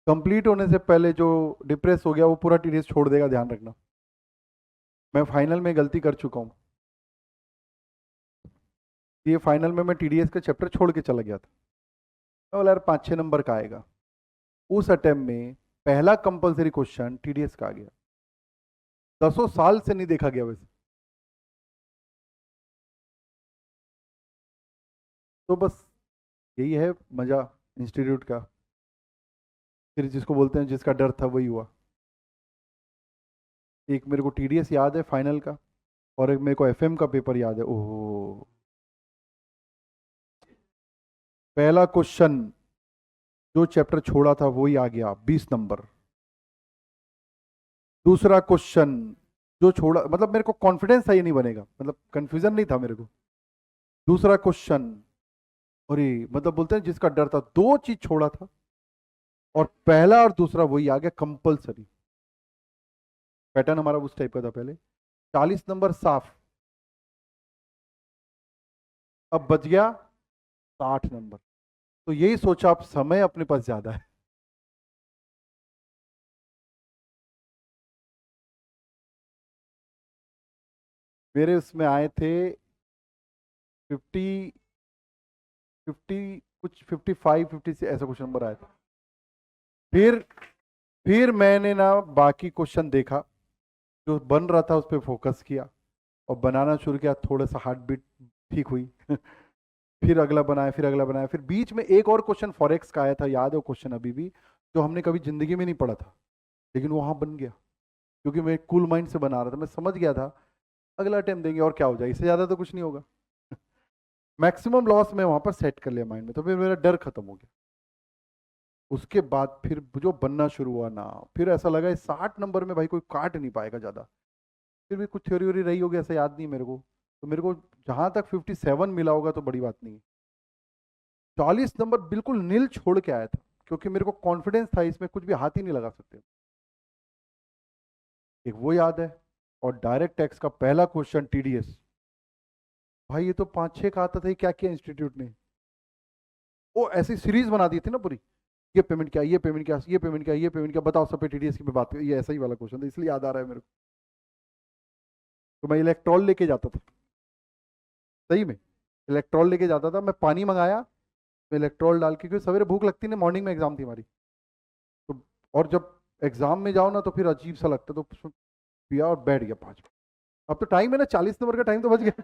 Complete होने से पहले जो डिप्रेस हो गया वो पूरा टीडीएस छोड़ देगा, ध्यान रखना। मैं फाइनल में गलती कर चुका हूँ। ये फाइनल में मैं टीडीएस का चैप्टर छोड़ के चला गया था। मैं बोला यार 5-6 नंबर का आएगा। उस अटेम्प्ट में पहला कंपलसरी क्वेश्चन टीडीएस का आ गया। 10 साल से नहीं देखा गया वैसे। तो बस यही है मजा इंस्टीट्यूट का। फिर जिसको बोलते हैं जिसका डर था वही हुआ। एक मेरे को टीडीएस याद है फाइनल का, और एक मेरे को एफएम का पेपर याद है। ओह, पहला क्वेश्चन जो चैप्टर छोड़ा था वही आ गया, 20 नंबर। दूसरा क्वेश्चन जो छोड़ा, मतलब मेरे को कॉन्फिडेंस था ये नहीं बनेगा, मतलब कंफ्यूजन नहीं था मेरे को। दूसरा क्वेश्चन, अरे मतलब बोलते हैं जिसका डर था, दो चीज छोड़ा था और पहला और दूसरा वही आ गया कंपलसरी। पैटर्न हमारा उस टाइप का था पहले। 40 नंबर साफ। अब बच गया 60 नंबर। तो यही सोचा, अब समय अपने पास ज्यादा है। मेरे उसमें आए थे 50, 50 कुछ, 55, 50 से ऐसा कुछ नंबर आया था। फिर फिर मैंने ना बाकी क्वेश्चन देखा, जो बन रहा था उस पर फोकस किया और बनाना शुरू किया। थोड़ा सा हार्ट बीट ठीक हुई। फिर अगला बनाया, फिर अगला बनाया। फिर बीच में एक और क्वेश्चन फॉरेक्स का आया था, याद है वो क्वेश्चन अभी भी, जो हमने कभी जिंदगी में नहीं पढ़ा था, लेकिन वो वहां बन गया क्योंकि मैं कूल माइंड से बना रहा था। मैं समझ गया था अगला अटेम्प्ट देंगे और क्या हो जाए, इससे ज्यादा तो कुछ नहीं होगा। मैक्सिमम लॉस मैं वहां पर सेट कर लिया माइंड में, तो फिर मेरा डर खत्म हो गया। उसके बाद फिर जो बनना शुरू हुआ ना, फिर ऐसा लगा इस 60 नंबर में भाई कोई काट नहीं पाएगा ज्यादा। फिर भी कुछ थ्योरी व्योरी रही होगी, ऐसा याद नहीं मेरे को। तो मेरे को जहां तक 57 मिला होगा तो बड़ी बात नहीं है। 40 नंबर बिल्कुल नील छोड़ के आया था, क्योंकि मेरे को कॉन्फिडेंस था इसमें कुछ भी हाथ ही नहीं लगा सकते। एक वो याद है। और डायरेक्ट टैक्स का पहला क्वेश्चन टीडीएस, भाई ये तो 5-6 का आता था, ये क्या किया इंस्टीट्यूट ने। वो ऐसी सीरीज बना दी थी ना पूरी, ये पेमेंट क्या, ये पेमेंट क्या, ये पेमेंट क्या, ये पेमेंट क्या, बताओ सब पे टीडीएस की पे बात कर। ये ऐसा ही वाला क्वेश्चन था, इसलिए याद आ रहा है मेरे को। तो मैं इलेक्ट्रॉल लेके जाता था, सही में इलेक्ट्रॉल लेके जाता था। मैं पानी मंगाया, मैं इलेक्ट्रॉल डाल के, क्योंकि सवेरे भूख लगती ना, मॉर्निंग में एग्जाम थी हमारी। तो और जब एग्जाम में जाओ ना तो फिर अजीब सा लगता, तो उसमें पिया और बैठ गया 5 मिनट। अब तो टाइम है ना, 40 नंबर का टाइम तो बच गया।